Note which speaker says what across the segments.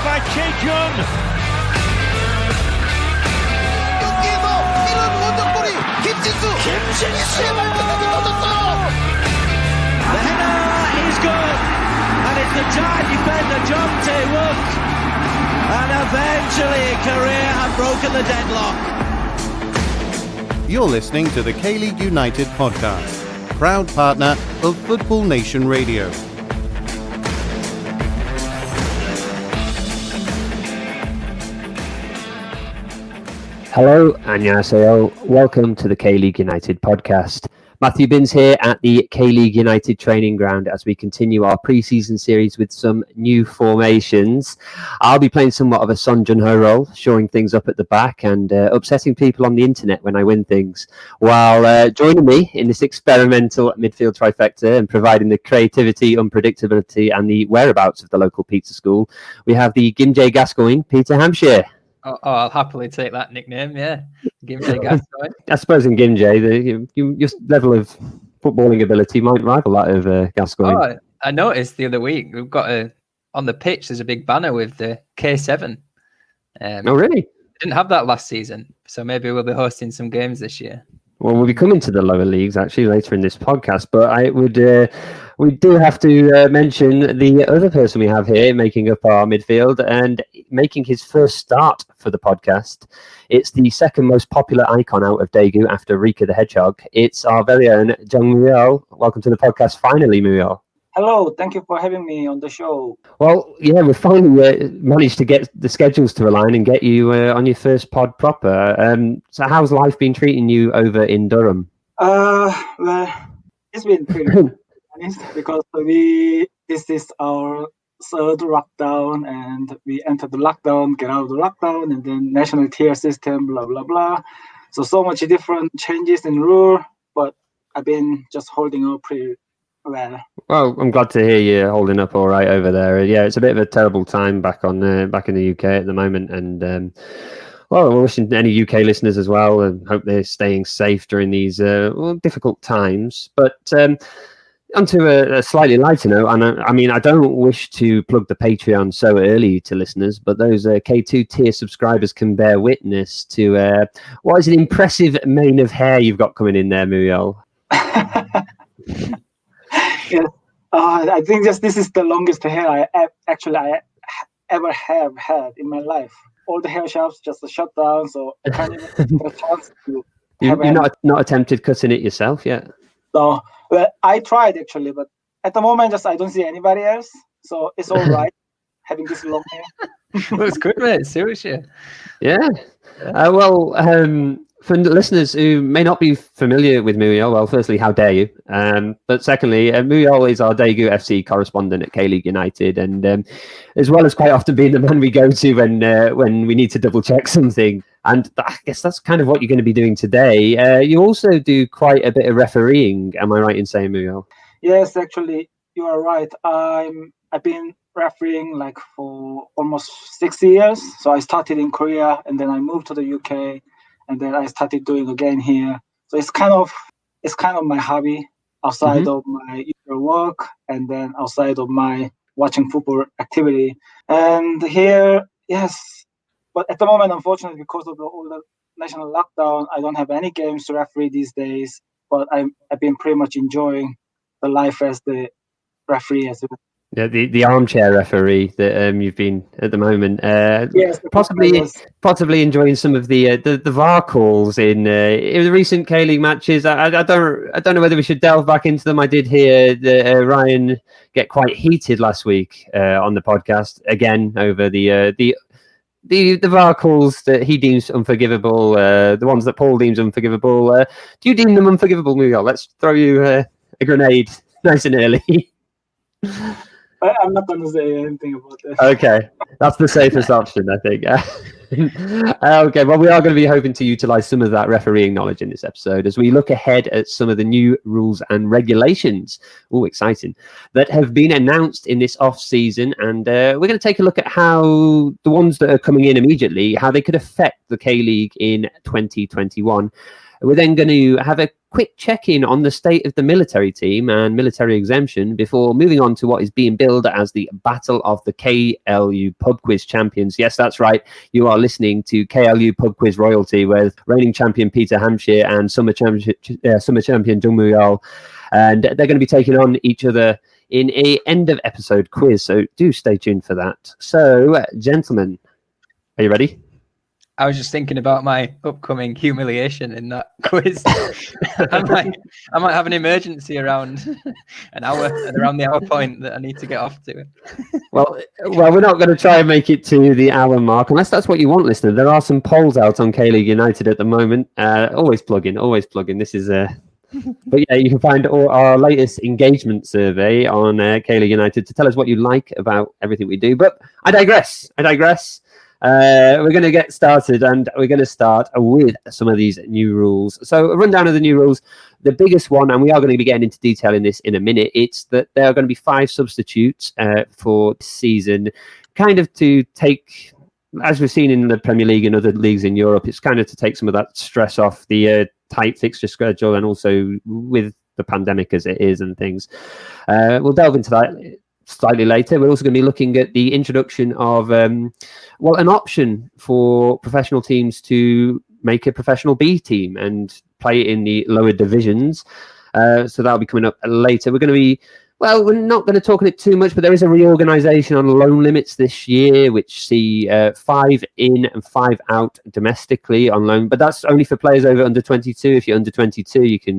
Speaker 1: by Jung. The header is good, and it's the giant defender Jung Tae-wook, and eventually Korea have broken the deadlock.
Speaker 2: You're listening to the K-League United podcast, proud partner of Football Nation Radio.
Speaker 3: Hello, annyeonghaseyo. Welcome to the K-League United podcast. Matthew Binns here at the K-League United training ground as we continue our pre-season series with some new formations. I'll be playing somewhat of a Son Jun-ho role, shoring things up at the back and upsetting people on the internet when I win things, while joining me in this experimental midfield trifecta and providing the creativity, unpredictability and the whereabouts of the local pizza school, we have the Gimjae Gascoigne, Peter Hampshire.
Speaker 4: Oh, I'll happily take that nickname, yeah. Gimjae Gascoigne.
Speaker 3: I suppose in Gimjae, your level of footballing ability might rival that of Gascoigne.
Speaker 4: Oh, I noticed the other week, we've got on the pitch, there's a big banner with the K7.
Speaker 3: Oh, really?
Speaker 4: Didn't have that last season, so maybe we'll be hosting some games this year.
Speaker 3: Well, we'll be coming to the lower leagues actually later in this podcast, but we do have to mention the other person we have here making up our midfield and making his first start for the podcast. It's the second most popular icon out of Daegu after Rika the Hedgehog. It's our very own Jung Muyeol. Welcome to the podcast, finally, Muyeol.
Speaker 5: Hello, thank you for having me on the show.
Speaker 3: Well, yeah, we finally managed to get the schedules to align and get you on your first pod proper. So how's life been treating you over in Durham?
Speaker 5: Well, it's been pretty good, because this is our third lockdown, and we entered the lockdown, get out of the lockdown, and then national tier system, blah, blah, blah. So much different changes in rule, but I've been just holding up pretty well,
Speaker 3: I'm glad to hear you're holding up all right over there. Yeah, it's a bit of a terrible time back in the UK at the moment, and we're wishing any UK listeners as well, and hope they're staying safe during these difficult times. But onto a slightly lighter note, and I don't wish to plug the Patreon so early to listeners, but those K2 tier subscribers can bear witness to what is an impressive mane of hair you've got coming in there, Muyeol.
Speaker 5: Yes, I think this is the longest hair I ever have had in my life. All the hair shops just shut down, so I can't even get a chance to.
Speaker 3: You're not attempted cutting it yourself yet?
Speaker 5: No, well, I tried actually, but at the moment, I don't see anybody else, so it's all right having this long hair.
Speaker 4: Looks good, mate. Seriously.
Speaker 3: Yeah. For listeners who may not be familiar with Muyeol, well, firstly, how dare you? But secondly, Muyeol is our Daegu FC correspondent at K-League United, and as well as quite often being the man we go to when we need to double check something. And I guess that's kind of what you're going to be doing today. You also do quite a bit of refereeing. Am I right in saying, Muyeol?
Speaker 5: Yes, actually, you are right. I've been refereeing for almost 6 years. So I started in Korea, and then I moved to the UK. And then I started doing again here. So it's kind of my hobby outside of my usual work, and then outside of my watching football activity. And here, yes, but at the moment, unfortunately, because of all the national lockdown, I don't have any games to referee these days. But I've been pretty much enjoying the life as the referee as well.
Speaker 3: Yeah, the armchair referee that you've been at the moment.
Speaker 5: Yes,
Speaker 3: possibly enjoying some of the VAR calls in the recent K-League matches. I don't know whether we should delve back into them. I did hear Ryan get quite heated last week on the podcast again over the VAR calls that he deems unforgivable. The ones that Paul deems unforgivable. Do you deem them unforgivable, Muyeol? Let's throw you a grenade nice and early.
Speaker 5: I'm not going to say anything about this.
Speaker 3: Okay, that's the safest option, I think. Okay, well, we are going to be hoping to utilise some of that refereeing knowledge in this episode as we look ahead at some of the new rules and regulations, exciting, that have been announced in this off-season. And we're going to take a look at how the ones that are coming in immediately, how they could affect the K-League in 2021. We're then going to have a quick check-in on the state of the military team and military exemption before moving on to what is being billed as the Battle of the KLU Pub Quiz Champions. Yes, that's right. You are listening to KLU Pub Quiz royalty with reigning champion Peter Hampshire and summer champion Jung Muyeol. And they're going to be taking on each other in a end of episode quiz. So do stay tuned for that. So, gentlemen, are you ready?
Speaker 4: I was just thinking about my upcoming humiliation in that quiz. I might have an emergency around around the hour point that I need to get off to.
Speaker 3: Well, we're not going to try and make it to the hour mark, unless that's what you want, listener. There are some polls out on K-League United at the moment. Always plugging. This is But yeah, you can find all our latest engagement survey on K-League United to tell us what you like about everything we do. But I digress. We're going to get started, and we're going to start with some of these new rules. So a rundown of the new rules. The biggest one, and we are going to be getting into detail in this in a minute, it's that there are going to be 5 substitutes for this season, kind of to take, as we've seen in the Premier League and other leagues in Europe, it's kind of to take some of that stress off the tight fixture schedule, and also with the pandemic as it is and things. We'll delve into that slightly later. We're also going to be looking at the introduction of an option for professional teams to make a professional B team and play in the lower divisions. So that'll be coming up later. We're not going to talk on it too much, but there is a reorganisation on loan limits this year, which see 5 in and 5 out domestically on loan. But that's only for players over under 22. If you're under 22, you can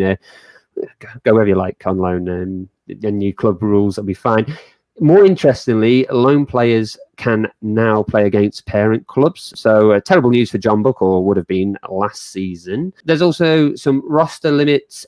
Speaker 3: go wherever you like on loan, and new club rules will be fine. More interestingly, loan players can now play against parent clubs. So terrible news for John Buck, or would have been last season. There's also some roster limits,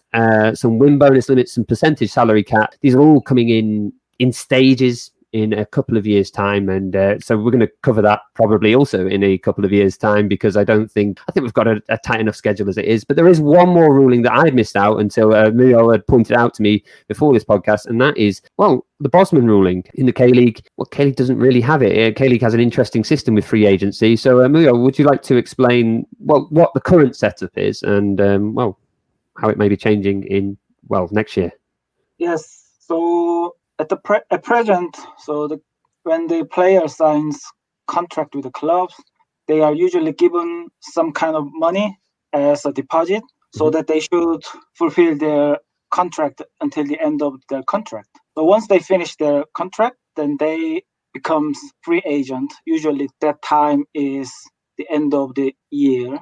Speaker 3: some win bonus limits, some percentage salary cap. These are all coming in stages in a couple of years' time, and so we're going to cover that probably also in a couple of years' time, because I think we've got a tight enough schedule as it is. But there is one more ruling that I'd missed out until Muyeol had pointed out to me before this podcast, and that is, the Bosman ruling in the K-League. Well, K-League doesn't really have it. K-League has an interesting system with free agency. So, Muyeol, would you like to explain what the current setup is, and how it may be changing in next year?
Speaker 5: Yes. So at present, when the player signs contract with the club, they are usually given some kind of money as a deposit, so that they should fulfill their contract until the end of their contract. So once they finish their contract, then they becomes free agent. Usually that time is the end of the year.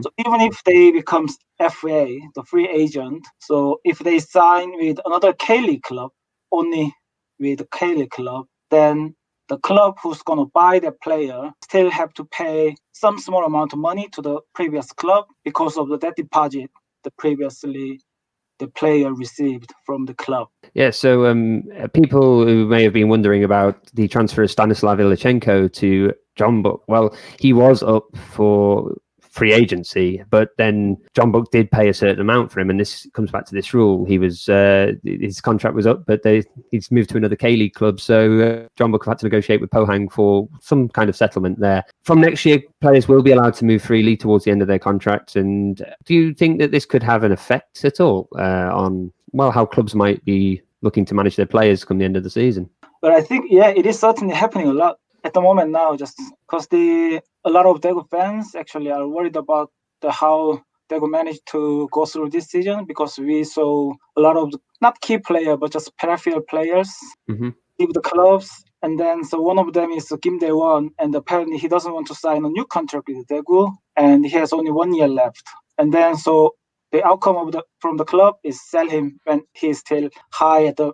Speaker 5: So even if they becomes FA, the free agent, so if they sign with another K-League club, only with the K-League club, then the club who's going to buy the player still have to pay some small amount of money to the previous club because of that deposit previously the player received from the club.
Speaker 3: Yeah, so people who may have been wondering about the transfer of Stanislav Ilichenko to John Buck, he was up for free agency, but then John Buck did pay a certain amount for him, and this comes back to this rule. He was his contract was up, but he's moved to another K-League club, so John Buck had to negotiate with Pohang for some kind of settlement there. From next year, players will be allowed to move freely towards the end of their contracts. And do you think that this could have an effect at all on how clubs might be looking to manage their players come the end of the season?
Speaker 5: But I think, it is certainly happening a lot at the moment now, just because a lot of Daegu fans actually are worried about how Daegu managed to go through this season, because we saw a lot of not key players but just peripheral players leave the clubs. And then so one of them is Kim Dae-won, and apparently he doesn't want to sign a new contract with Daegu, and he has only 1 year left. And then so the outcome from the club is sell him when he's still high at the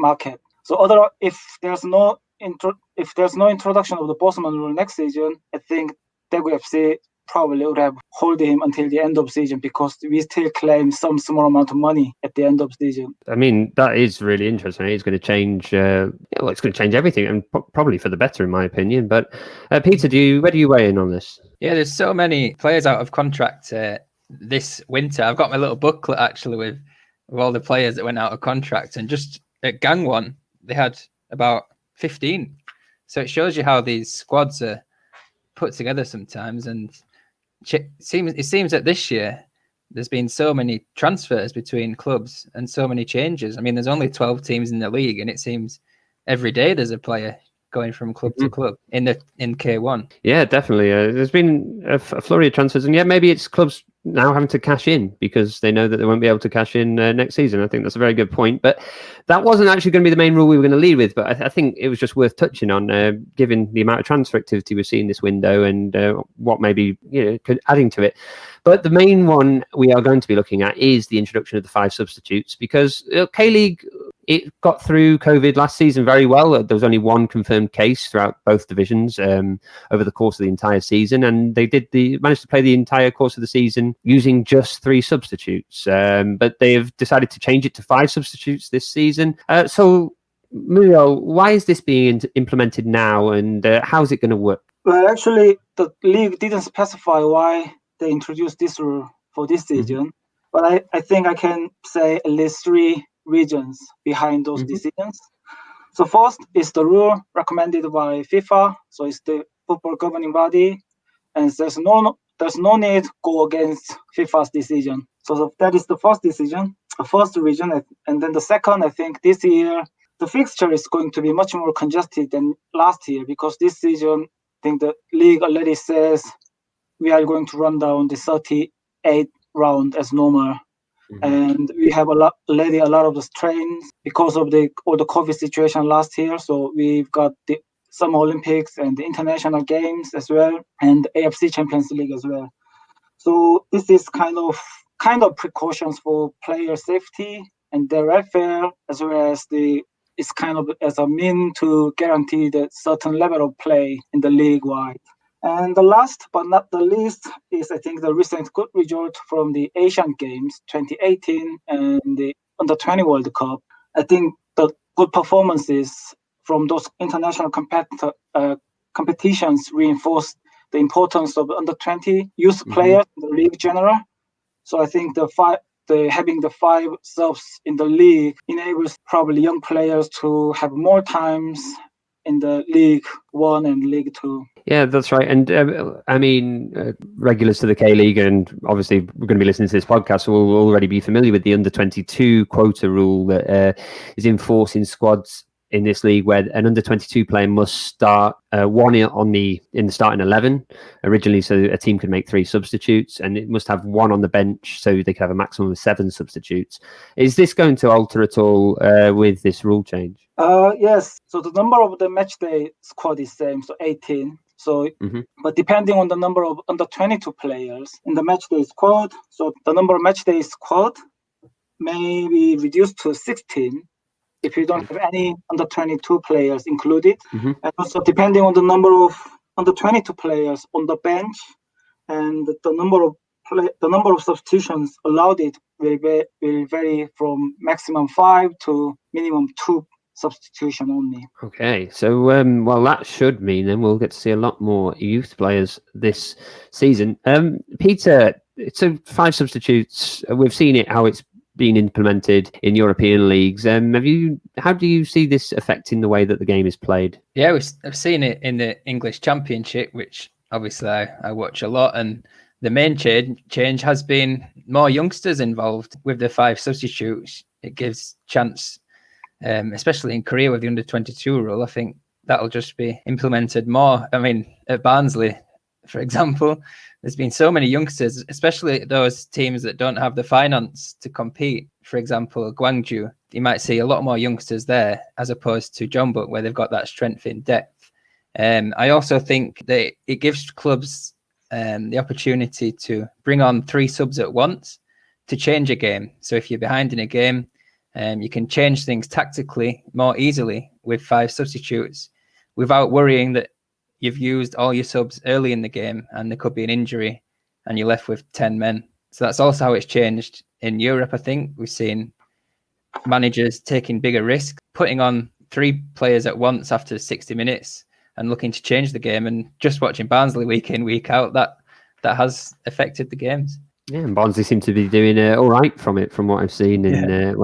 Speaker 5: market. So if there's no introduction of the Bosman rule next season, I think Daegu FC probably would have hold him until the end of season, because we still claim some small amount of money at the end of season.
Speaker 3: I mean, that is really interesting. It's going to change. It's going to change everything, and probably for the better, in my opinion. But Peter, where do you weigh in on this?
Speaker 4: Yeah, there's so many players out of contract this winter. I've got my little booklet actually with all the players that went out of contract, and just at Gangwon they had about 15. So it shows you how these squads are put together sometimes. And it seems that this year there's been so many transfers between clubs and so many changes. I mean, there's only 12 teams in the league, and it seems every day there's a player going from club to club in K1.
Speaker 3: Yeah, definitely. There's been a flurry of transfers, and maybe it's clubs now having to cash in because they know that they won't be able to cash in next season. I think that's a very good point. But that wasn't actually going to be the main rule we were going to lead with. But I think it was just worth touching on, given the amount of transfer activity we're seeing this window and what maybe adding to it. But the main one we are going to be looking at is the introduction of the 5 substitutes, because K-League, it got through COVID last season very well. There was only one confirmed case throughout both divisions over the course of the entire season, and they managed to play the entire course of the season using just 3 substitutes. But they have decided to change it to 5 substitutes this season. So, Muyeol, why is this being implemented now, and how is it going to work?
Speaker 5: Well, actually, the league didn't specify why they introduced this rule for this season, but I think I can say at least 3 reasons behind those decisions. So first is the rule recommended by FIFA, so it's the football governing body, and there's no need to go against FIFA's decision. So that is the first reason. And then the second, I think this year the fixture is going to be much more congested than last year, because this season I think the league already says we are going to run down the 38 round as normal. And we have already a lot of the strains because of all the COVID situation last year. So we've got the Summer Olympics and the international games as well, and the AFC Champions League as well. So this is kind of precautions for player safety and their welfare, as well as it's kind of as a mean to guarantee the certain level of play in the league wide. And the last but not the least is, I think, the recent good result from the Asian Games 2018 and the Under-20 World Cup. I think the good performances from those international competitions reinforced the importance of Under-20 youth players in the league general. So I think having the 5 subs in the league enables probably young players to have more times in the League 1 and League 2.
Speaker 3: Yeah, that's right. And regulars to the K-League, and obviously we're going to be listening to this podcast, so we'll already be familiar with the under-22 quota rule that is in force in squads in this league, where an under-22 player must start one in the starting 11 originally, so a team could make 3 substitutes, and it must have 1 on the bench, so they could have a maximum of 7 substitutes. Is this going to alter at all with this rule change?
Speaker 5: Yes. So the number of the matchday squad is same, so 18. So, but depending on the number of under-22 players in the matchday squad, so the number of matchday squad may be reduced to 16 if you don't have any under-22 players included. And also depending on the number of under-22 players on the bench, and the number of substitutions allowed will vary from maximum 5 to minimum 2 substitution only.
Speaker 3: Okay, so well, that should mean then we'll get to see a lot more youth players this season. Peter, so 5 substitutes, we've seen it, how it's been implemented in European leagues. How do you see this affecting the way that the game is played?
Speaker 4: Yeah, I've seen it in the English Championship, which obviously I watch a lot, and the main change has been more youngsters involved with the 5 substitutes. It gives chance, especially in Korea with the under-22 rule. I think that'll just be implemented more. I mean, at Barnsley, for example, there's been so many youngsters, especially those teams that don't have the finance to compete. For example, Gwangju, you might see a lot more youngsters there as opposed to Jeonbuk, where they've got that strength in depth. I also think that it gives clubs the opportunity to bring on 3 subs at once to change a game. So if you're behind in a game, you can change things tactically more easily with 5 substitutes without worrying that you've used all your subs early in the game and there could be an injury and you're left with 10 men. So that's also how it's changed in Europe. I think we've seen managers taking bigger risks, putting on 3 players at once after 60 minutes and looking to change the game. And just watching Barnsley week in, week out, that has affected the games.
Speaker 3: Yeah, and Barnsley seem to be doing all right from it, from what I've seen. And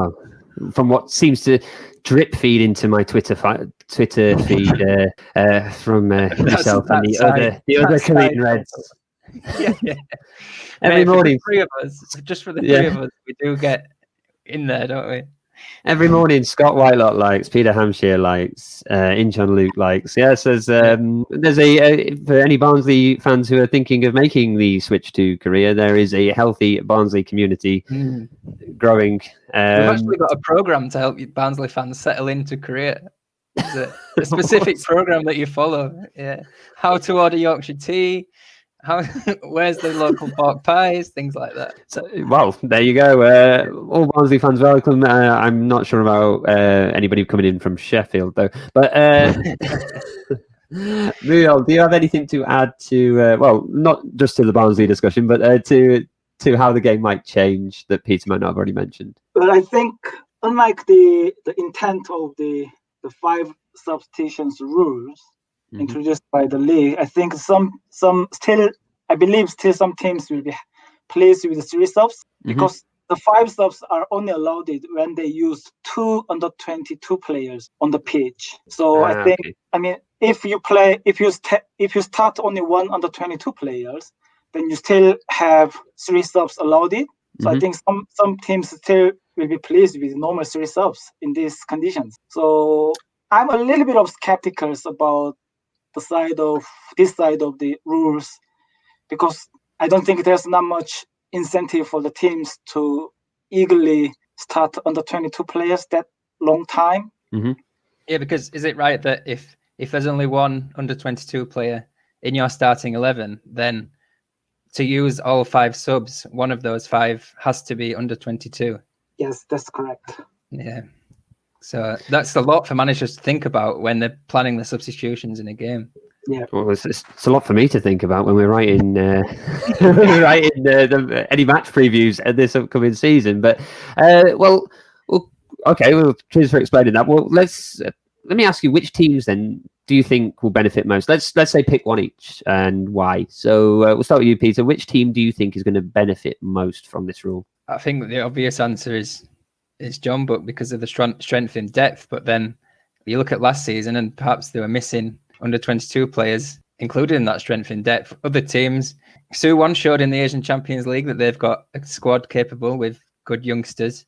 Speaker 3: from what seems to drip feed into my Twitter feed from yourself and the other Korean Reds.
Speaker 4: Yeah.
Speaker 3: Every
Speaker 4: Mate, for
Speaker 3: morning.
Speaker 4: the three of us, just for the
Speaker 3: Yeah.
Speaker 4: three of us, we do get in there, don't we?
Speaker 3: Every morning, Scott Whitelock likes, Peter Hampshire likes, Incheon Luke likes. Yes, there's a for any Barnsley fans who are thinking of making the switch to Korea, there is a healthy Barnsley community growing.
Speaker 4: We've actually got a program to help you Barnsley fans settle into Korea. There's a specific program that you follow. Yeah, how to order Yorkshire tea. Where's the local pork pies, things like that.
Speaker 3: So, well, there you go. All Barnsley fans welcome. I'm not sure about anybody coming in from Sheffield, though. But Muyeol, do you have anything to add to, well, not just to the Barnsley discussion, but to how the game might change that Peter might not have already mentioned?
Speaker 5: But I think, unlike the intent of the 5 substitutions rules introduced by the league, I think some teams will be pleased with the 3 subs because the 5 subs are only allowed when they use 2 under 22 players on the pitch. So I think, I mean, if you start only 1 under 22 players, then you still have 3 subs allowed. So I think some teams still will be pleased with normal 3 subs in these conditions. So I'm a little bit of skeptical about this side of the rules, because I don't think there's not much incentive for the teams to eagerly start under 22 players that long time.
Speaker 4: Yeah, because is it right that if there's only 1 under 22 player in your starting 11, then to use all 5 subs, one of those 5 has to be under 22?
Speaker 5: Yes, that's correct.
Speaker 4: Yeah. So that's a lot for managers to think about when they're planning the substitutions in a game.
Speaker 5: Yeah.
Speaker 3: Well, it's a lot for me to think about when we're writing any match previews this upcoming season. But okay. Well, cheers for explaining that. Well, let me ask you, which teams then do you think will benefit most? Let's say pick one each and why. So we'll start with you, Peter. Which team do you think is going to benefit most from this rule?
Speaker 4: I think the obvious answer is Jung, but because of the strength in depth. But then you look at last season, and perhaps they were missing under 22 players included in that strength in depth. Other teams, Suwon showed in the Asian Champions League that they've got a squad capable with good youngsters.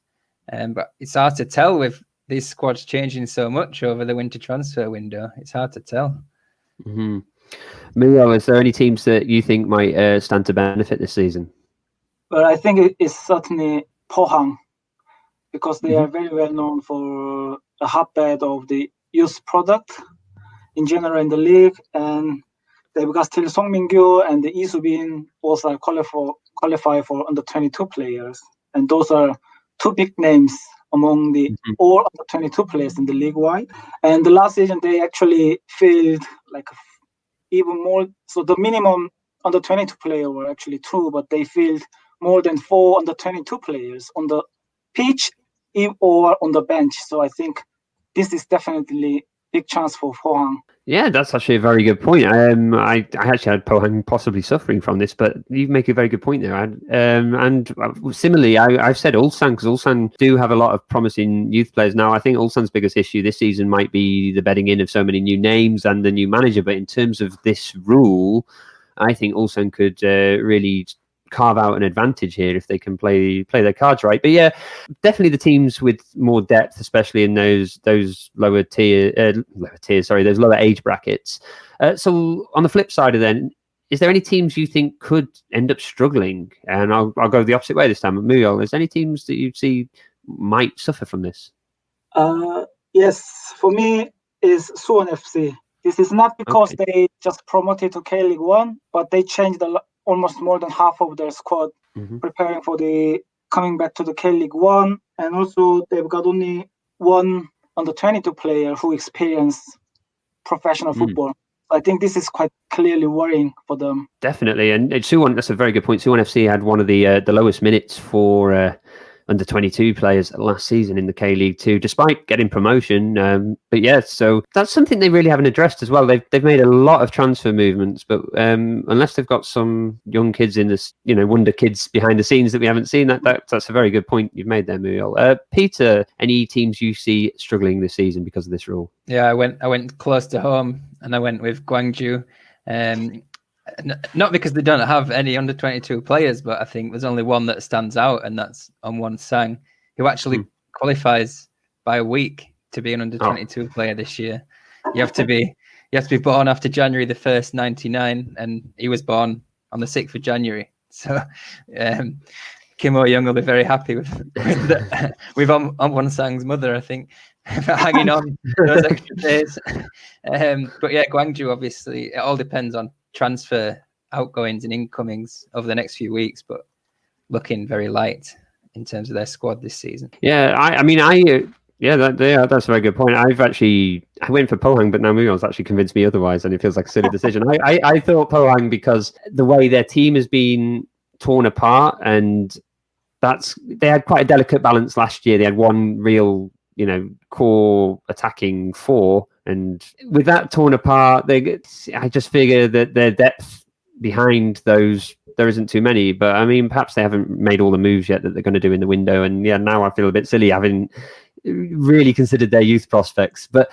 Speaker 4: But it's hard to tell with these squads changing so much over the winter transfer window. It's hard to tell.
Speaker 3: Muyeol, is there any teams that you think might stand to benefit this season?
Speaker 5: Well, I think it's certainly Pohang, because they are very well known for a hotbed of the youth product in general in the league, and they've got still Song Min-gyu and the Lee Soo-bin both are qualify for under 22 players, and those are 2 big names among the all under 22 players in the league wide. And the last season they actually filled like even more. So the minimum under 22 player were actually 2, but they filled more than 4 under 22 players on the pitch or on the bench. So I think this is definitely big chance for Pohang.
Speaker 3: Yeah, that's actually a very good point. I actually had Pohang possibly suffering from this, but you make a very good point there. And similarly, I've said Ulsan, because Ulsan do have a lot of promising youth players now. I think Ulsan's biggest issue this season might be the bedding in of so many new names and the new manager. But in terms of this rule, I think Ulsan could really carve out an advantage here if they can play their cards right. But yeah, definitely the teams with more depth, especially in those lower those lower age brackets. So on the flip side of then, is there any teams you think could end up struggling? And I'll go the opposite way this time. Muyeol, is there any teams that you see might suffer from this?
Speaker 5: Yes, for me is Suwon FC. This is not because they just promoted to K-League 1, but they changed almost more than half of their squad, preparing for the coming back to the K-League 1. And also they've got only 1 under 22 player who experienced professional football. I think this is quite clearly worrying for them.
Speaker 3: Definitely. And Suwon, that's a very good point. Suwon FC had one of the lowest minutes for under 22 players last season in the K-League 2, despite getting promotion. But yeah, so that's something they really haven't addressed as well. They've made a lot of transfer movements, but unless they've got some young kids in this, wonder kids behind the scenes that we haven't seen, that's a very good point you've made there, Muyeol. Peter, any teams you see struggling this season because of this rule?
Speaker 4: Yeah, I went close to home, and I went with Gwangju. Not because they don't have any under 22 players, but I think there's only one that stands out, and that's Won Sang, who actually qualifies by a week to be an under 22 player this year. You have to be born after January the 1st, 99, and he was born on the 6th of January. So Kim Young will be very happy with Won Sang's mother, I think, for hanging on those extra days. But yeah, Gwangju, obviously, it all depends on transfer outgoings and incomings over the next few weeks, but looking very light in terms of their squad this season.
Speaker 3: Yeah, that's a very good point. I went for Pohang, but now Muyeol's actually convinced me otherwise, and it feels like a silly decision. I thought Pohang because the way their team has been torn apart, and they had quite a delicate balance last year. They had one real, core attacking four, and with that torn apart, I just figure that their depth behind those, there isn't too many. But I mean, perhaps they haven't made all the moves yet that they're going to do in the window. And yeah, now I feel a bit silly having really considered their youth prospects. But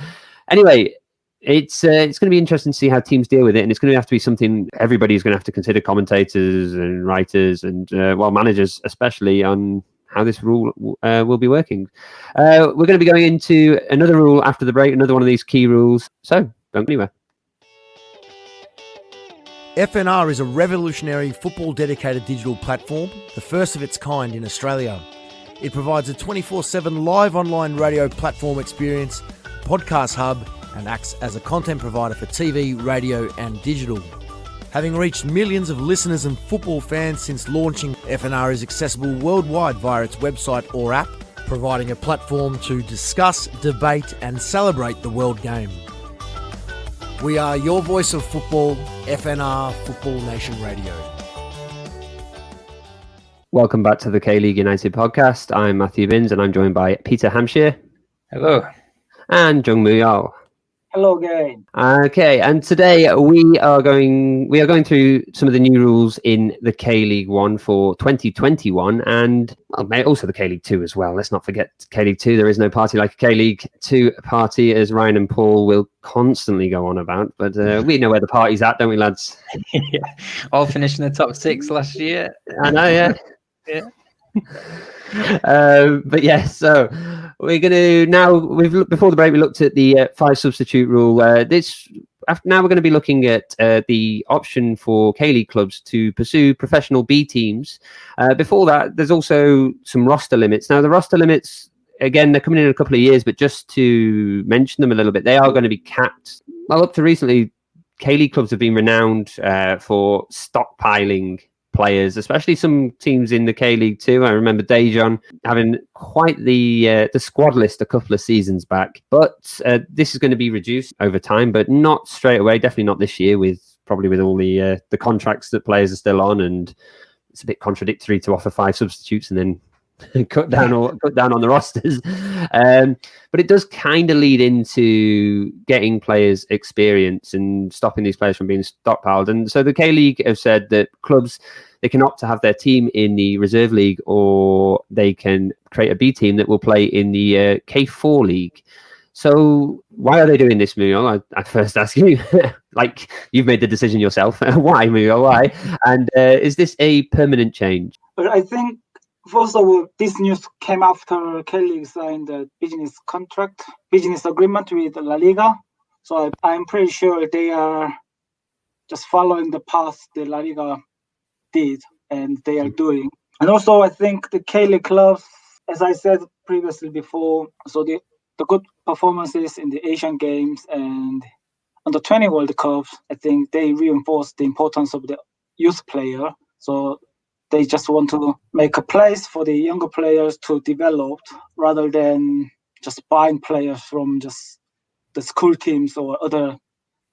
Speaker 3: anyway, it's going to be interesting to see how teams deal with it, and it's going to have to be something everybody's going to have to consider, commentators and writers and managers especially, on how this rule will be working. We're going to be going into another rule after the break, another one of these key rules. So don't go anywhere.
Speaker 6: FNR is a revolutionary football-dedicated digital platform, the first of its kind in Australia. It provides a 24/7 live online radio platform experience, podcast hub, and acts as a content provider for TV, radio, and digital. Having reached millions of listeners and football fans since launching, FNR is accessible worldwide via its website or app, providing a platform to discuss, debate, and celebrate the world game. We are your voice of football, FNR Football Nation Radio.
Speaker 3: Welcome back to the K-League United podcast. I'm Matthew Binns, and I'm joined by Peter Hampshire.
Speaker 4: Hello.
Speaker 3: And Jung Muyeol.
Speaker 5: Hello again.
Speaker 3: Okay, and today we are going through some of the new rules in the K-League 1 for 2021, and also the K-League 2 as well. Let's not forget K-League 2. There is no party like a K-League 2 party, as Ryan and Paul will constantly go on about. But we know where the party's at, don't we, lads?
Speaker 4: Yeah. All finished in the top 6 last year.
Speaker 3: I know, yeah.
Speaker 4: Yeah.
Speaker 3: But yeah, so we're going to now. Before the break, we looked at the 5 substitute rule. Now we're going to be looking at the option for K-League clubs to pursue professional B teams. Before that, there's also some roster limits. Now the roster limits, again, they're coming in a couple of years, but just to mention them a little bit, they are going to be capped. Well, up to recently, K-League clubs have been renowned for stockpiling players, especially some teams in the K-League 2. I remember Daejeon having quite the squad list a couple of seasons back. But this is going to be reduced over time, but not straight away. Definitely not this year, with all the contracts that players are still on, and it's a bit contradictory to offer 5 substitutes and then cut down on the rosters. But it does kind of lead into getting players experience and stopping these players from being stockpiled. And so the K-League have said that clubs, they can opt to have their team in the reserve league, or they can create a B team that will play in the K4 league. So why are they doing this, Muyeol? I first ask you, like you've made the decision yourself. Why, Muyeol? Why? And is this a permanent change?
Speaker 5: But I think, first of all, this news came after K-League signed the business agreement with La Liga. So I'm pretty sure they are just following the path the La Liga did and they are doing. And also, I think the K-League clubs, as I said previously before, so the good performances in the Asian Games and on the 20 World Cups, I think they reinforced the importance of the youth player. So they just want to make a place for the younger players to develop rather than just buying players from just the school teams or other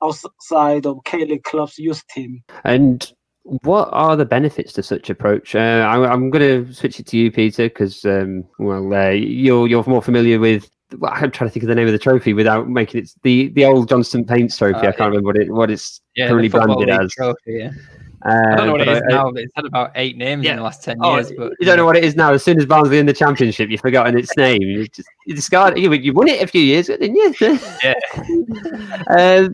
Speaker 5: outside of K-League clubs' youth team. And
Speaker 3: what are the benefits to such approach? I'm going to switch it to you, Peter, because you're more familiar with. Well, I'm trying to think of the name of the trophy without making it the old Johnston Paints trophy. I can't remember what it's currently branded as.
Speaker 4: Trophy, yeah. I don't know what it is now. It's had about 8 names in the last 10 years. But
Speaker 3: you don't know what it is now. As soon as Barnsley in the Championship, you've forgotten its name. You discard it. You won it a few years ago, didn't you?
Speaker 4: Yeah.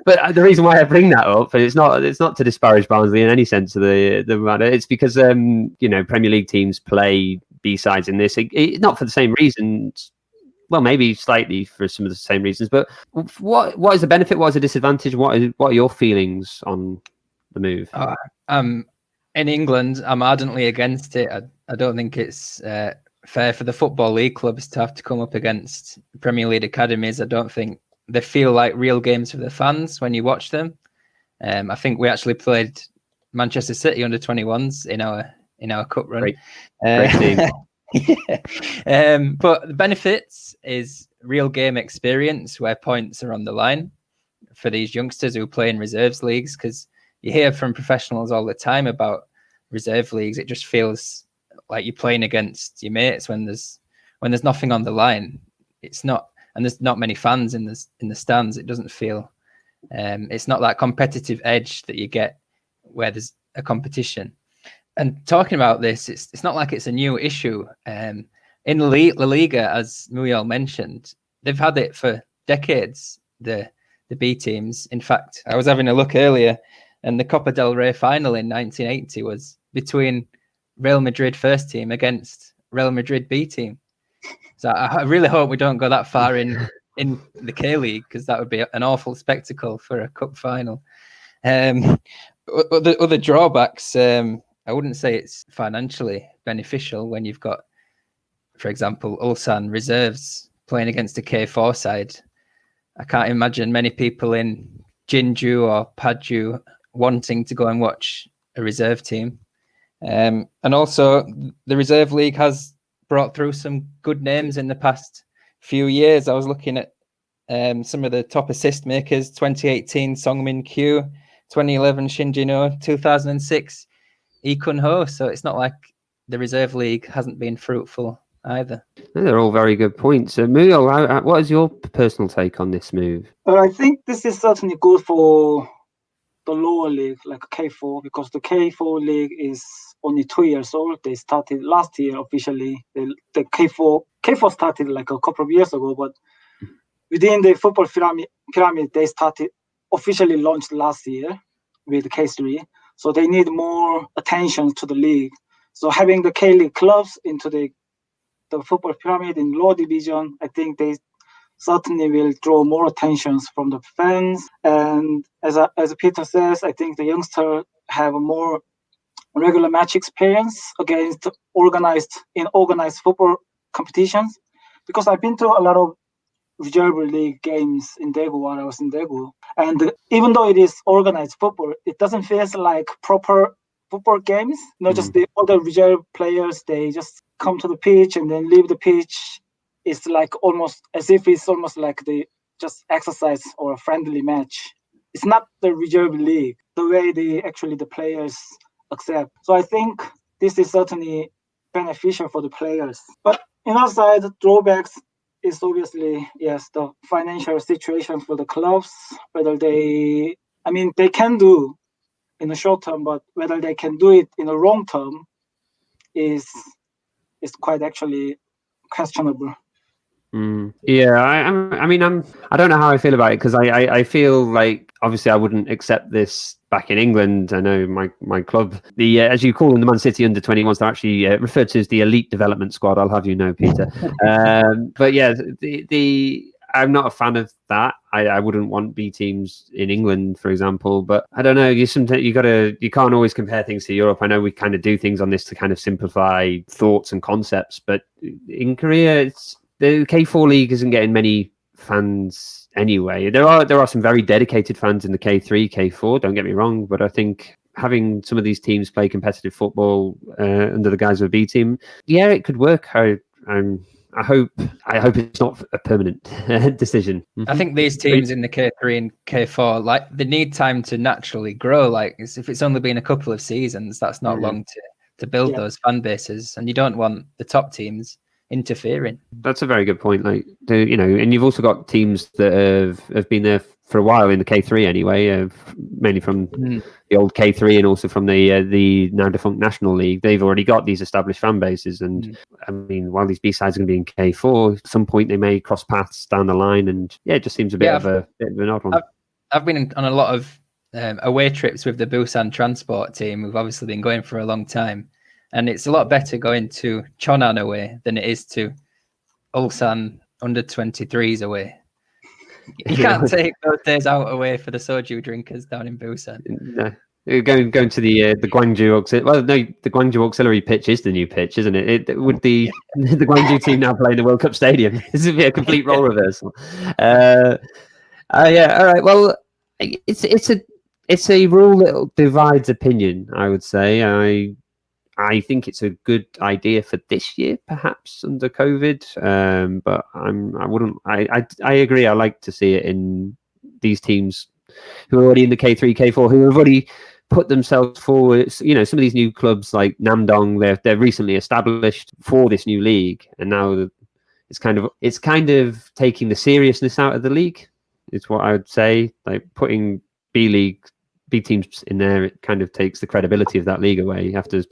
Speaker 3: But the reason why I bring that up, it's not to disparage Barnsley in any sense of the matter. It's because Premier League teams play B-sides in this, not for the same reasons. Well, maybe slightly for some of the same reasons. But what is the benefit? What is the disadvantage? What are your feelings on the move?
Speaker 4: In England, I'm ardently against it. I don't think it's fair for the Football League clubs to have to come up against Premier League academies. I don't think they feel like real games for the fans when you watch them. I think we actually played Manchester City under 21s in our cup run.
Speaker 3: Great team.
Speaker 4: Yeah. But the benefits is real game experience where points are on the line for these youngsters who play in reserves leagues, because you hear from professionals all the time about reserve leagues. It just feels like you're playing against your mates when there's nothing on the line. It's not, and there's not many fans in the stands. It doesn't feel, it's not that competitive edge that you get where there's a competition. And talking about this, it's not like it's a new issue. In La Liga, as Muyeol mentioned, they've had it for decades, the B teams. In fact, I was having a look earlier, and the Copa del Rey final in 1980 was between Real Madrid first team against Real Madrid B team. So I really hope we don't go that far in the K-League, because that would be an awful spectacle for a cup final. Other drawbacks, I wouldn't say it's financially beneficial when you've got, for example, Ulsan reserves playing against a K4 side. I can't imagine many people in Jinju or Paju wanting to go and watch a reserve team. And also, the Reserve League has brought through some good names in the past few years. I was looking at some of the top assist makers: 2018 Songmin Kyu, 2011 Shin Jin-ho, 2006 Lee Kun-ho. So it's not like the Reserve League hasn't been fruitful either.
Speaker 3: They're all very good points. Muyeol, what is your personal take on this move?
Speaker 5: I think this is certainly good for the lower league, like K4, because the K4 league is only 2 years old. They started last year officially. The K4 started like a couple of years ago, but within the football pyramid, they started officially launched last year with K3. So they need more attention to the league. So having the K-League clubs into the football pyramid in lower division, I think they certainly will draw more attention from the fans. And as Peter says, I think the youngsters have a more regular match experience against organized football competitions. Because I've been to a lot of reserve league games in Daegu while I was in Daegu. And even though it is organized football, it doesn't feel like proper football games. Just the other reserve players, they just come to the pitch and then leave the pitch. It's like almost like they just exercise or a friendly match. It's not the reserve league, the way the players accept. So I think this is certainly beneficial for the players. But on the other side, drawbacks is obviously, yes, the financial situation for the clubs, whether they can do in the short term, but whether they can do it in the long term is quite actually questionable.
Speaker 3: Yeah, I don't know how I feel about it, because I feel like obviously I wouldn't accept this back in England. I know my club, as you call them, the Man City under 21s, they're actually referred to as the elite development squad. I'll have you know, Peter. But yeah, I'm not a fan of that. I wouldn't want B teams in England, for example. But I don't know. You can't always compare things to Europe. I know we kind of do things on this to kind of simplify thoughts and concepts, but in Korea, the K4 league isn't getting many fans anyway. There are some very dedicated fans in the K3, K4. Don't get me wrong, but I think having some of these teams play competitive football under the guise of a B team, yeah, it could work. I hope it's not a permanent decision.
Speaker 4: I think these teams in the K3 and K4, like, they need time to naturally grow. Like, if it's only been a couple of seasons, that's not long to build those fan bases. And you don't want the top teams interfering.
Speaker 3: That's a very good point. Like, and you've also got teams that have been there for a while in the K3 anyway, mainly from the old K3 and also from the now defunct National League. They've already got these established fan bases, and I mean, while these B-sides are going to be in K4, at some point they may cross paths down the line, and it just seems a bit of an odd one.
Speaker 4: I've been on a lot of away trips with the Busan transport team. We've obviously been going for a long time, and it's a lot better going to Cheonan away than it is to Ulsan under 23s away. You can't take those days out away for the soju drinkers down in Busan.
Speaker 3: No. Going to the Gwangju Auxiliary. Well, no, the Gwangju Auxiliary pitch is the new pitch, isn't it? It would the Gwangju team now play in the World Cup Stadium. This would be a complete role reversal. Yeah. All right. Well, it's a rule that divides opinion, I would say. I think it's a good idea for this year, perhaps under COVID. But I agree. I like to see it in these teams who are already in the K3, K4, who have already put themselves forward. Some of these new clubs like Namdong, they're recently established for this new league, and now it's kind of taking the seriousness out of the league. It's what I would say. Like putting B teams in there, it kind of takes the credibility of that league away after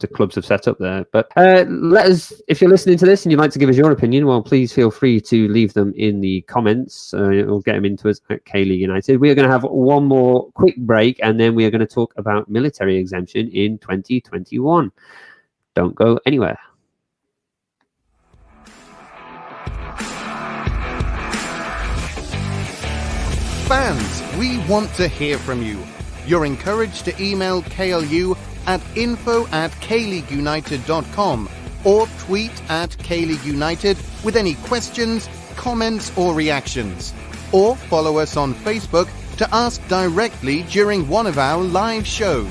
Speaker 3: clubs have set up there. But let us, if you're listening to this and you'd like to give us your opinion, well, please feel free to leave them in the comments. We'll get them into us at K-League United. We are going to have one more quick break, and then we are going to talk about military exemption in 2021. Don't go anywhere.
Speaker 2: Fans, we want to hear from you. You're encouraged to email KLU at info@kleagueunited.com or tweet at KLeague United with any questions, comments or reactions. Or follow us on Facebook to ask directly during one of our live shows.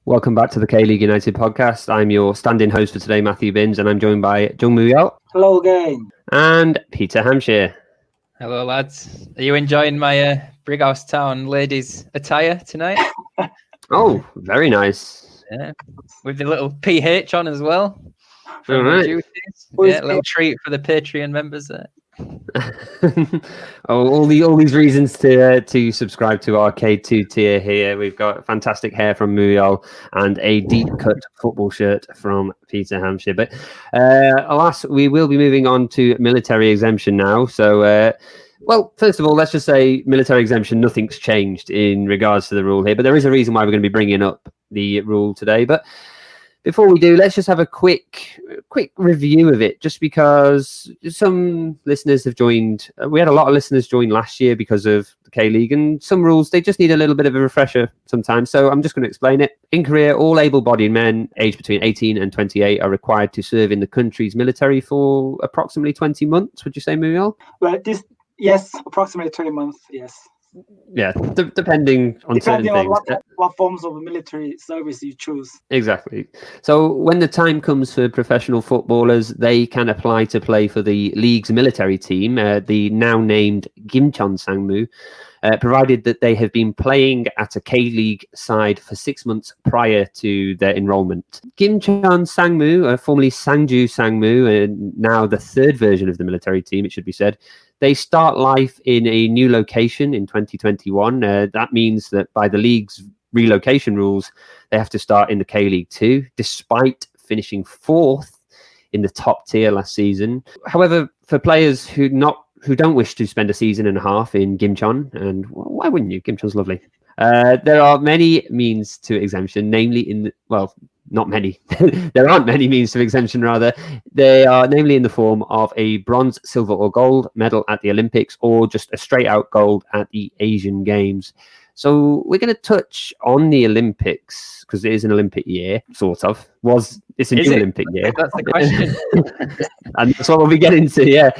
Speaker 3: Welcome back to the K-League United podcast. I'm your stand-in host for today, Matthew Binns, and I'm joined by Jung Muyeol.
Speaker 5: Hello again.
Speaker 3: And Peter Hampshire.
Speaker 4: Hello, lads. Are you enjoying my Brighouse Town ladies' attire tonight?
Speaker 3: Oh, very nice.
Speaker 4: Yeah, with the little PH on as well.
Speaker 3: All right.
Speaker 4: Yeah, a little treat for the Patreon members there.
Speaker 3: all these reasons to subscribe to our K2 tier here. We've got fantastic hair from Muyeol and a deep cut football shirt from Peter Hampshire. But alas, we will be moving on to military exemption now. So well, first of all, let's just say military exemption, nothing's changed in regards to the rule here, but there is a reason why we're going to be bringing up the rule today. But before we do, let's just have a quick review of it, just because some listeners have joined. We had a lot of listeners join last year because of the K-League, and some rules, they just need a little bit of a refresher sometimes. So I'm just going to explain it. In Korea, all able-bodied men aged between 18 and 28 are required to serve in the country's military for approximately 20 months. Would you say, Muyeol?
Speaker 5: Well, yes, approximately 20 months, yes.
Speaker 3: Yeah, depending on certain things.
Speaker 5: What forms of military service you choose.
Speaker 3: Exactly. So when the time comes for professional footballers, they can apply to play for the league's military team, the now named Gimcheon Sangmu, provided that they have been playing at a K-League side for 6 months prior to their enrolment. Gimcheon Sangmu, formerly Sangju Sangmu, and now the third version of the military team, it should be said, they start life in a new location in 2021. That means that by the league's relocation rules, they have to start in the K-League 2, despite finishing 4th in the top tier last season. However, for players who don't wish to spend a season and a half in Gimcheon, and why wouldn't you? Gimcheon's lovely. There are many means to exemption, namely not many. There aren't many means to exemption, rather. They are namely in the form of a bronze, silver or gold medal at the Olympics, or just a straight out gold at the Asian Games. So we're going to touch on the Olympics, because it is an Olympic year, sort of. It's a new Olympic year.
Speaker 4: That's the question.
Speaker 3: And that's what we'll be getting to, yeah.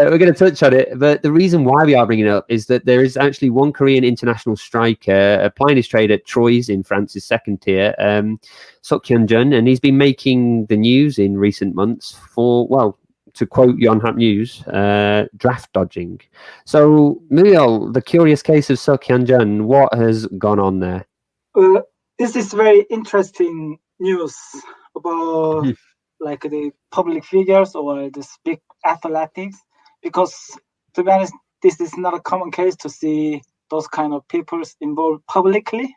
Speaker 3: We're going to touch on it. But the reason why we are bringing it up is that there is actually one Korean international striker applying his trade at Troyes in France's second tier, Seok Hyun-jun, and he's been making the news in recent months for, well, to quote Yonhap News, draft dodging. So, Muyeol, the curious case of Seok Hyun-jun, what has gone on there?
Speaker 5: this is very interesting news about like the public figures or the big athletics, because to be honest, this is not a common case to see those kind of people involved publicly.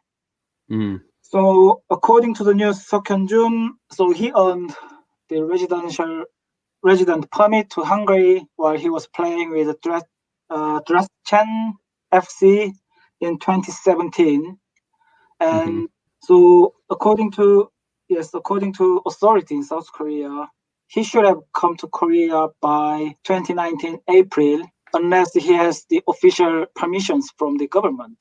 Speaker 5: So according to the news, Jun, so he earned the resident permit to Hungary while he was playing with Dresden FC in 2017. And so according to authorities in South Korea, he should have come to Korea by 2019 April, unless he has the official permissions from the government.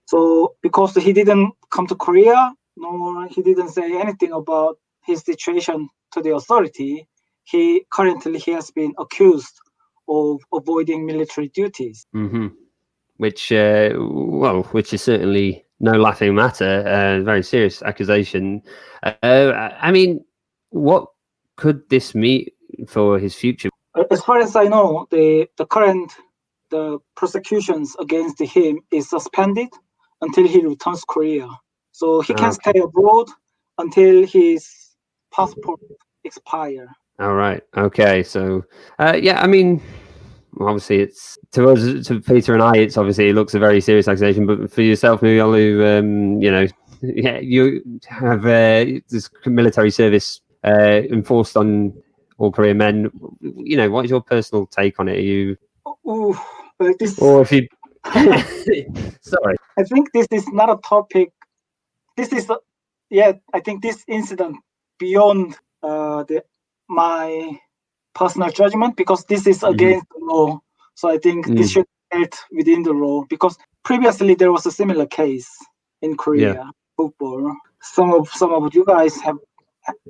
Speaker 5: So because he didn't come to Korea, nor he didn't say anything about his situation to the authority, he has been accused of avoiding military duties.
Speaker 3: Which is certainly no laughing matter. Very serious accusation. I mean, what could this mean for his future?
Speaker 5: As far as I know, the prosecutions against him is suspended until he returns to Korea. So he can stay abroad until his passport expires.
Speaker 3: All right. Okay. So, I mean, obviously, it's to us, to Peter and I, it looks a very serious accusation. But for yourself, Muyeol, you have this military service enforced on all Korean men. What is your personal take on it? Are you? Or if you? Sorry.
Speaker 5: I think this is not a topic. This is, I think this incident beyond my personal judgment, because this is against the law. So I think this should be held within the law, because previously there was a similar case in Korea football. Some of you guys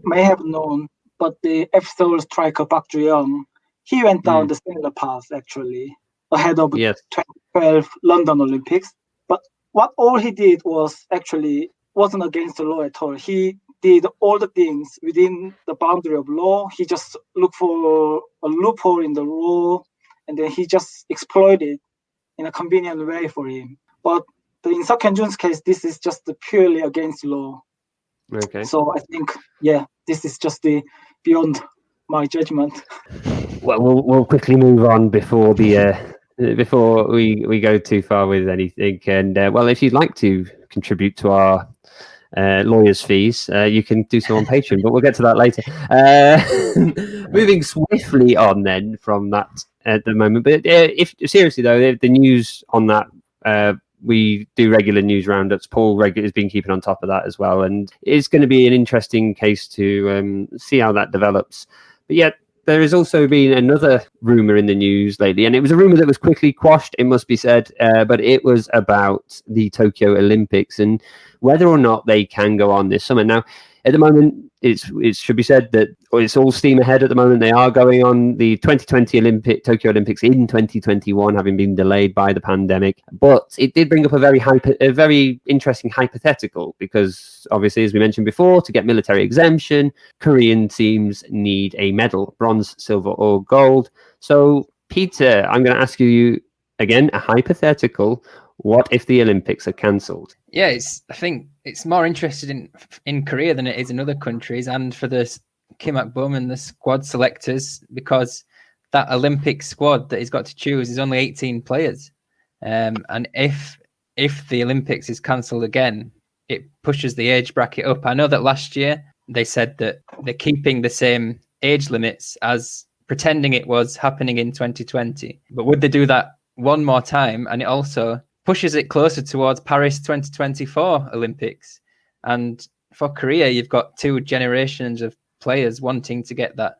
Speaker 5: may have known, but the FC striker Park Ju-young, he went down the similar path actually ahead of 2012 London Olympics. But what all he did wasn't against the law at all. He did all the things within the boundary of law. He just looked for a loophole in the law, and then he just exploited in a convenient way for him. But in Jun's case, this is just purely against law.
Speaker 3: Okay.
Speaker 5: So I think, this is just beyond my judgment.
Speaker 3: Well, we'll quickly move on before before we go too far with anything. And if you'd like to contribute to our lawyers' fees, you can do so on Patreon, but we'll get to that later. Moving swiftly on then from that at the moment. But if seriously though, the news on that, we do regular news roundups. Paul has been keeping on top of that as well, and it's going to be an interesting case to see how that develops. But yet, there has also been another rumour in the news lately, and it was a rumour that was quickly quashed, it must be said, but it was about the Tokyo Olympics and whether or not they can go on this summer. Now, at the moment, it should be said that it's all steam ahead at the moment. They are going on the 2020 Tokyo Olympics in 2021, having been delayed by the pandemic. But it did bring up a very interesting hypothetical, because obviously, as we mentioned before, to get military exemption, Korean teams need a medal, bronze, silver, or gold. So, Peter, I'm going to ask you again a hypothetical. What if the Olympics are cancelled?
Speaker 4: Yeah, I think it's more interested in Korea than it is in other countries, and for the Kim Ak-bum and the squad selectors, because that Olympic squad that he's got to choose is only 18 players. And if the Olympics is cancelled again, it pushes the age bracket up. I know that last year they said that they're keeping the same age limits as pretending it was happening in 2020. But would they do that one more time? And it also pushes it closer towards Paris 2024 Olympics. And for Korea, you've got two generations of players wanting to get that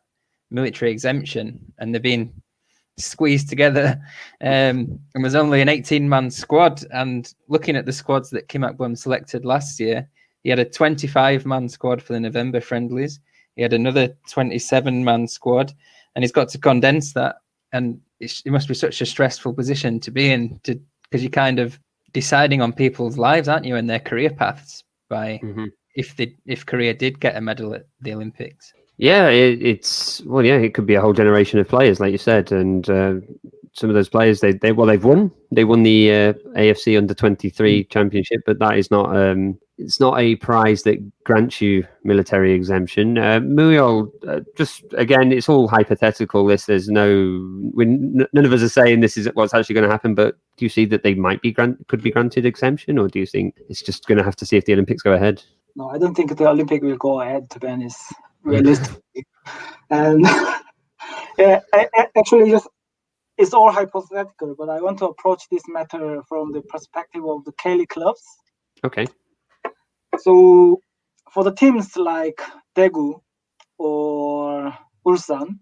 Speaker 4: military exemption, and they're being squeezed together. And there's only an 18-man squad. And looking at the squads that Kim Ak-bum selected last year, he had a 25-man squad for the November friendlies. He had another 27-man squad, and he's got to condense that. And it must be such a stressful position to be in, because you're kind of deciding on people's lives, aren't you, and their career paths by if Korea did get a medal at the Olympics.
Speaker 3: Yeah, it could be a whole generation of players, like you said, and some of those players, they've won. They won the AFC Under-23 Championship, but that is not it's not a prize that grants you military exemption. Muyeol, just again, it's all hypothetical. There's none of us are saying this is what's actually going to happen. But do you see that they could be granted exemption, or do you think it's just going to have to see if the Olympics go ahead?
Speaker 5: No, I don't think the Olympic will go ahead, to be honest, realistically. And actually, it's all hypothetical, but I want to approach this matter from the perspective of the KLU clubs.
Speaker 3: Okay.
Speaker 5: So for the teams like Daegu or Ulsan,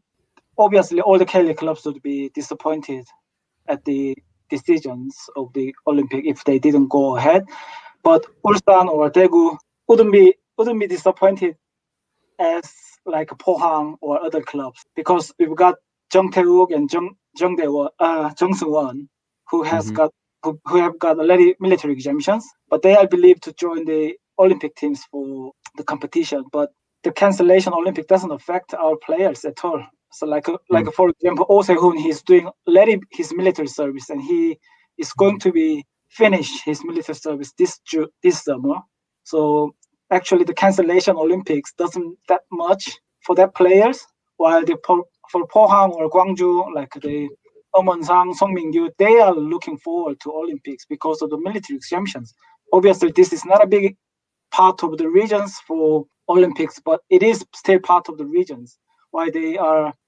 Speaker 5: obviously all the KLU clubs would be disappointed at the decisions of the Olympic if they didn't go ahead. But Ulsan or Daegu wouldn't be disappointed as like Pohang or other clubs, because we've got Jung Tae-wook and Jung Seung-won who have got already military exemptions, but they are believed to join the Olympic teams for the competition. But the cancellation Olympic doesn't affect our players at all. So like for example, Oh Se-hoon, he's doing already his military service, and he is going to be finish his military service this summer. So actually, the cancellation Olympics doesn't that much for their players, while for Pohang or Gwangju, like the Eumwon-sang, Song Min-gyu, they are looking forward to Olympics because of the military exemptions. Obviously, this is not a big part of the regions for Olympics, but it is still part of the regions why they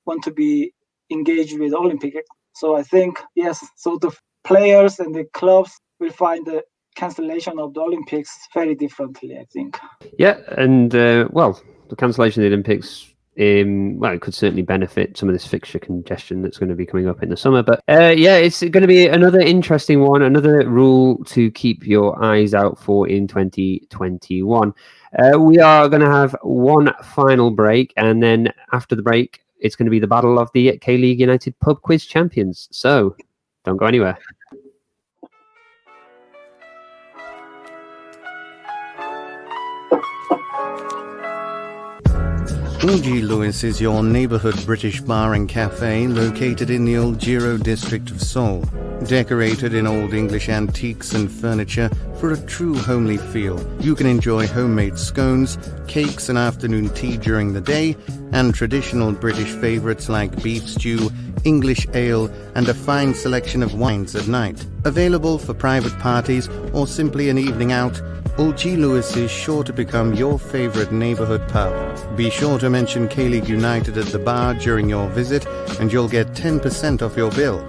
Speaker 5: want to be engaged with Olympic. So I think, yes, so the players and the clubs will find the cancellation of the Olympics very differently, I think.
Speaker 3: Yeah, and the cancellation of the Olympics, it could certainly benefit some of this fixture congestion that's going to be coming up in the summer. But it's going to be another interesting one, another rule to keep your eyes out for in 2021. We are going to have one final break, and then after the break, it's going to be the battle of the K-League United Pub Quiz champions. So don't go anywhere.
Speaker 2: O.G. Lewis is your neighborhood British bar and cafe located in the Old Jiro district of Seoul. Decorated in old English antiques and furniture for a true homely feel, you can enjoy homemade scones, cakes and afternoon tea during the day, and traditional British favourites like beef stew, English ale, and a fine selection of wines at night. Available for private parties or simply an evening out, O.G. Lewis is sure to become your favourite neighbourhood pub. Be sure to mention K-League United at the bar during your visit and you'll get 10% off your bill.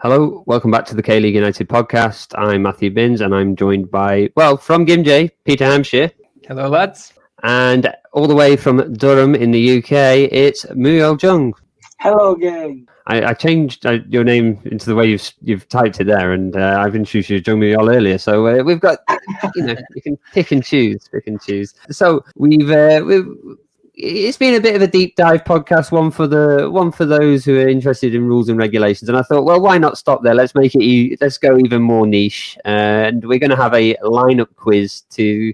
Speaker 3: Hello, welcome back to the K-League United podcast. I'm Matthew Binns and I'm joined by, from Gimje, Peter Hampshire.
Speaker 4: Hello, lads.
Speaker 3: And all the way from Durham in the UK, it's Muyeol Jung.
Speaker 5: Hello, gang.
Speaker 3: I changed your name into the way you've typed it there, and I've introduced you to Jung Muyeol earlier. So we've got, you can pick and choose. So it's been a bit of a deep dive podcast, one for those who are interested in rules and regulations. And I thought, well, why not stop there? Let's go even more niche. And we're going to have a lineup quiz to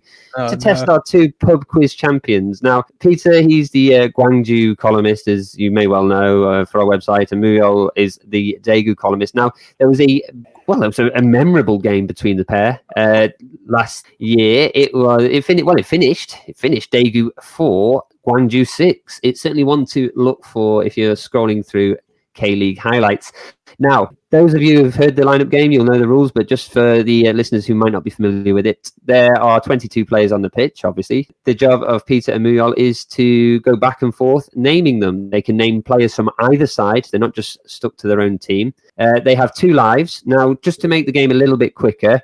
Speaker 3: test our two pub quiz champions. Now, Peter, he's the Gwangju columnist, as you may well know, for our website, and Muyeol is the Daegu columnist. Now, there was a memorable game between the pair last year. It finished Daegu 4, Gwangju 6. It's certainly one to look for if you're scrolling through K-League highlights. Now, those of you who've heard the lineup game, you'll know the rules, but just for the listeners who might not be familiar with it, there are 22 players on the pitch, obviously. The job of Peter and Muyeol is to go back and forth naming them. They can name players from either side. They're not just stuck to their own team. They have 2 lives. Now, just to make the game a little bit quicker,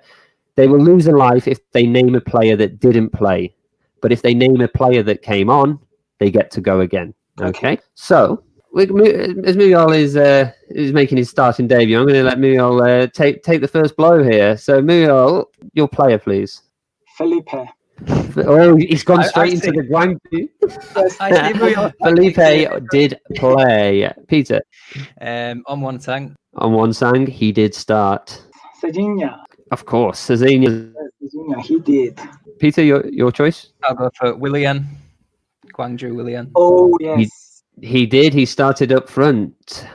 Speaker 3: they will lose a life if they name a player that didn't play. But if they name a player that came on, they get to go again. Okay? So, as Muyeol is making his starting debut, I'm going to let Muyeol take the first blow here. So, Muyeol, your player, please.
Speaker 5: Felipe.
Speaker 3: Oh, he's gone straight into the Gwangju. Felipe did play. Peter. Eumwon-sang, he did start.
Speaker 5: Serginho.
Speaker 3: Of course, Serginho.
Speaker 5: He did.
Speaker 3: Peter, your choice?
Speaker 4: I'll go for Willian Gwangju Willian.
Speaker 5: Oh, yes.
Speaker 3: He did. He started up front.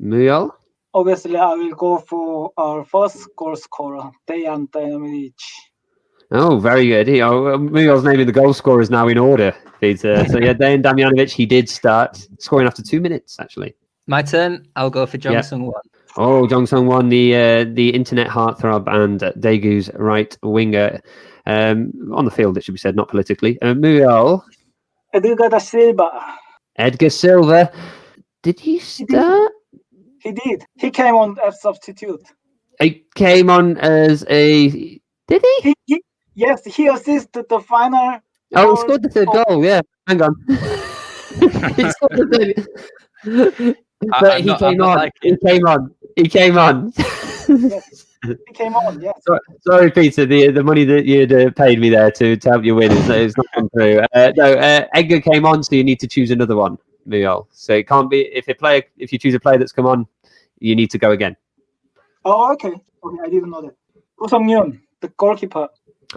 Speaker 3: Muyeol?
Speaker 5: Obviously, I will go for our first goal scorer, Dejan Damjanovic.
Speaker 3: Oh, very good. Muyeol's naming the goal scorers now in order, Peter. So yeah, Dejan Damjanovic, he did start scoring after 2 minutes, actually.
Speaker 4: My turn. I'll go for Jung Sung-won.
Speaker 3: Oh, Jung Sung-won, the internet heartthrob and Daegu's right winger. On the field, it should be said, not politically. Muyeol.
Speaker 5: Edgar da Silva.
Speaker 3: Edgar Silva. Did he start?
Speaker 5: He did. He came on as substitute.
Speaker 3: He came on as a... Did he?
Speaker 5: Yes, he assisted the final.
Speaker 3: Oh, he scored the third goal, yeah. Hang on. He scored the third. But he came on. He came on.
Speaker 5: Yes, he came on, yes.
Speaker 3: Sorry, Peter, the money that you'd paid me there to help you win is not come through. Edgar came on, so you need to choose another one, Muyeol. So it can't be, if you choose a player that's come on, you need to go again.
Speaker 5: Oh, okay. Okay, I didn't know that. Go Sung-yeon, the goalkeeper.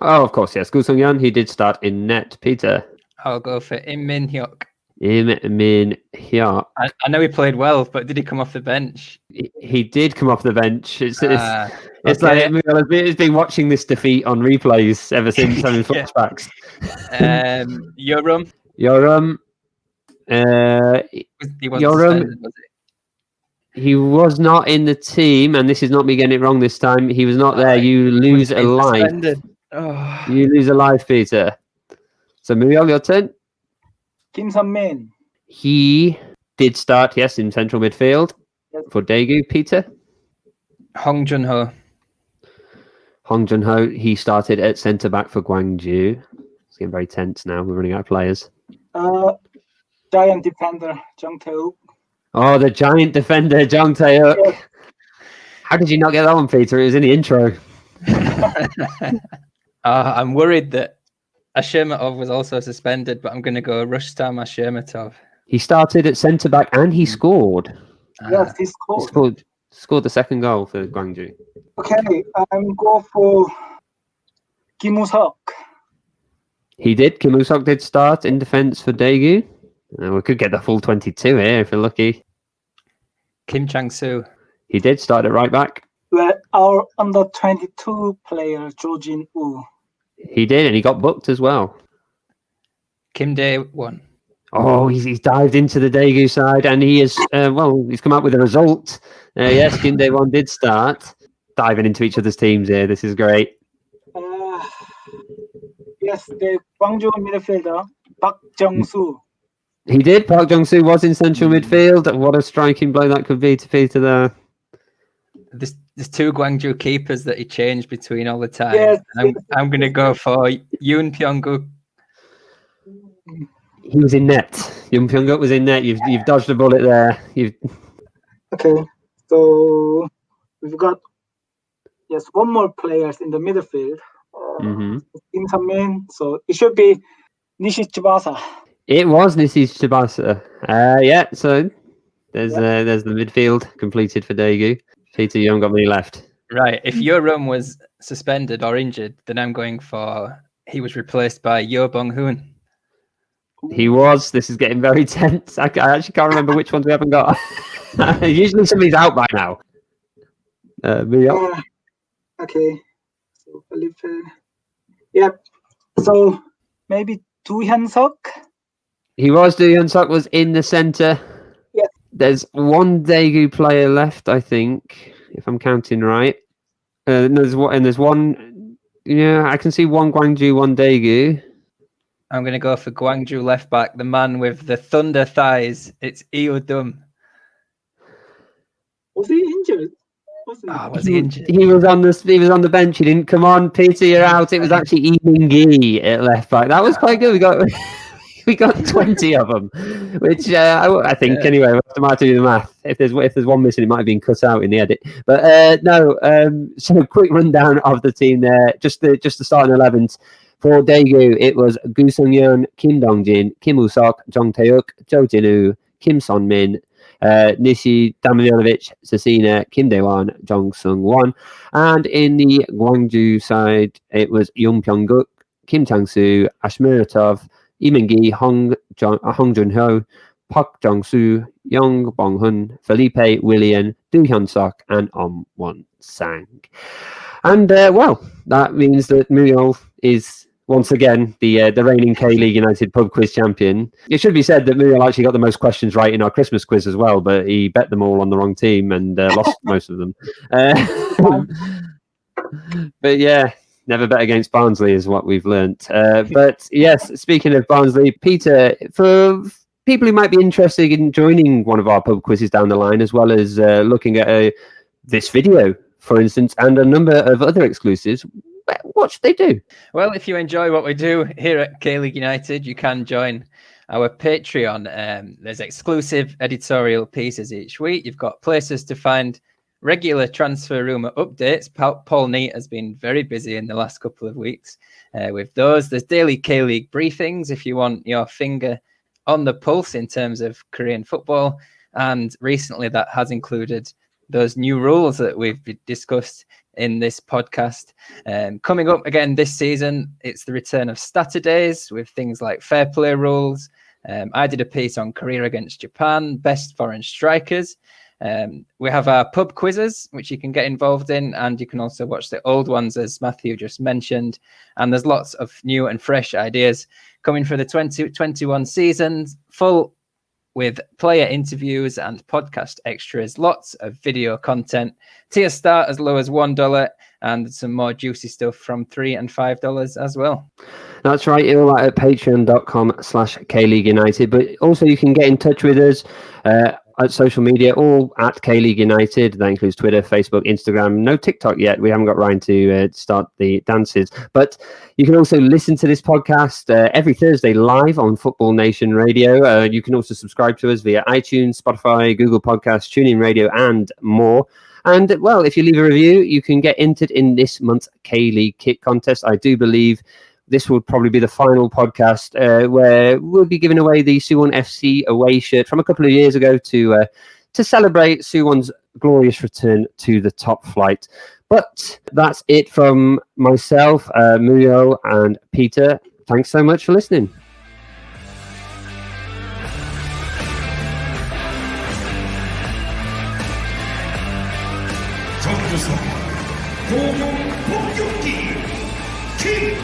Speaker 3: Oh, of course, yes. Go Sung-yeon, he did start in net. Peter?
Speaker 4: I'll go for Im Min-hyuk.
Speaker 3: Im Min-hyuk.
Speaker 4: I know he played well, but did he come off the bench?
Speaker 3: He did come off the bench. It's
Speaker 4: okay.
Speaker 3: like Muyeol has been watching this defeat on replays ever since having flashbacks.
Speaker 4: Yoram.
Speaker 3: Yoram.
Speaker 4: He wasn't suspended, was
Speaker 3: he was not in the team, and this is not me getting it wrong this time. He was not there. You lose a life.
Speaker 4: Oh.
Speaker 3: You lose a life, Peter. So Muyeol, your turn.
Speaker 5: Kim Sun-min.
Speaker 3: He did start, yes, in central midfield for Daegu. Peter?
Speaker 4: Hong Jun-ho.
Speaker 3: Hong Jun-ho, he started at centre-back for Gwangju. It's getting very tense now. We're running out of players.
Speaker 5: Giant defender, Jung Tae-wook.
Speaker 3: Oh, the giant defender, Jung Tae-wook.
Speaker 5: Yes.
Speaker 3: How did you not get that one, Peter? It was in the intro.
Speaker 4: I'm worried that Ashirmatov was also suspended, but I'm going to go Rustam Ashirmatov.
Speaker 3: He started at centre-back and he scored.
Speaker 5: Yes, he scored.
Speaker 3: Scored the second goal for Gwangju.
Speaker 5: Okay, I'm go for Kim Woo-seok.
Speaker 3: He did. Kim Woo-seok did start in defence for Daegu. We could get the full 22 here if we're lucky.
Speaker 4: Kim Chang-soo.
Speaker 3: He did start at right back.
Speaker 5: Well, our under-22 player, Jo Jin-woo.
Speaker 3: He did, and he got booked as well.
Speaker 4: Kim Dae-won.
Speaker 3: Oh, he's dived into the Daegu side, and he is, he's come out with a result. Yes, Kim Dae-won did start. Diving into each other's teams here. This is great.
Speaker 5: Yes, the Gwangju midfielder, Park Jung-soo.
Speaker 3: He did. Park Jung-soo was in central midfield. What a striking blow that could be to Peter there.
Speaker 4: There's two Gwangju keepers that he changed between all the time.
Speaker 5: Yes,
Speaker 4: I'm going to go for Yoon Pyong-guk.
Speaker 3: He was in net. Yoon Pyong-guk was in net. You've dodged a bullet there.
Speaker 5: Okay, so we've got one more players in the midfield. Kim Sun-min. So it should be Nishi Tsubasa.
Speaker 3: It was Nishi Tsubasa. So there's the midfield completed for Daegu. Peter, you haven't got many left.
Speaker 4: Right. If Yoram was suspended or injured, then I'm going for he was replaced by Yo Bong-hoon.
Speaker 3: He was. This is getting very tense. I actually can't remember which ones we haven't got. Usually somebody's out by now.
Speaker 5: Okay. So Felipe. Yep. So maybe Do Hyun-seok.
Speaker 3: He was. Do Hyun-seok was in the centre.
Speaker 5: Yes.
Speaker 3: There's one Daegu player left, I think, if I'm counting right. There's one. Yeah, I can see one Gwangju, one Daegu.
Speaker 4: I'm going to go for Gwangju left back, the man with the thunder thighs. It's Eo Dum.
Speaker 5: Was he injured?
Speaker 4: Was he injured?
Speaker 3: He was on the bench. He didn't come on. Peter, you're out. It was actually Lee Min-gi at left back. That was quite good. We got 20 of them, which I think anyway. We'll have to do the math. If there's one missing, it might have been cut out in the edit. But no. So a quick rundown of the team there. Just the starting 11s. For Daegu, it was Gu Sung-yeon, Kim Dong-jin, Kim Woo-seok, Jung Tae-wook, Jo Jin-woo, Kim Sun-min, Nishi Damjanovic, Cecina, Kim Dae-won, Jung Sung-won. And in the Gwangju side, it was Yoon Pyong-guk, Kim Chang-soo, Ashmirtov, Lee Min-gi, Hong Jun-ho, Park Jong-soo, Young Bong-hun, Felipe Willian, Do Hyun-sok, and Won-sang. And, that means that Muyeol is once again the reigning K-League United Pub Quiz champion. It should be said that Muyeol actually got the most questions right in our Christmas quiz as well, but he bet them all on the wrong team and lost most of them. But yeah, never bet against Barnsley is what we've learnt. But yes, speaking of Barnsley, Peter, for people who might be interested in joining one of our pub quizzes down the line, as well as looking at this video, for instance, and a number of other exclusives, what should they do?
Speaker 4: Well, if you enjoy what we do here at K-League United, you can join our Patreon. There's exclusive editorial pieces each week. You've got places to find regular transfer rumour updates. Paul Neat has been very busy in the last couple of weeks with those. There's daily K-League briefings if you want your finger on the pulse in terms of Korean football. And recently that has included those new rules that we've discussed in this podcast. Coming up again this season, it's the return of Saturdays with things like fair play rules. I did a piece on Korea against Japan, best foreign strikers. We have our pub quizzes, which you can get involved in, and you can also watch the old ones, as Matthew just mentioned. And there's lots of new and fresh ideas coming for the 2021 season, full with player interviews and podcast extras, lots of video content. Tiers start as low as $1 and some more juicy stuff from $3 and $5 as well.
Speaker 3: That's right, all at patreon.com/K-League United. But also you can get in touch with us at social media, all at K-League United. That includes Twitter, Facebook, Instagram. No TikTok yet. We haven't got Ryan to start the dances. But you can also listen to this podcast every Thursday live on Football Nation Radio. You can also subscribe to us via iTunes, Spotify, Google Podcasts, TuneIn Radio, and more. And, well, if you leave a review, you can get entered in this month's K-League Kit Contest. I do believe this will probably be the final podcast where we'll be giving away the Suwon FC away shirt from a couple of years ago to celebrate Suwon's glorious return to the top flight. But that's it from myself, Muyeol, and Peter. Thanks so much for listening.
Speaker 7: 공격 공격기 킹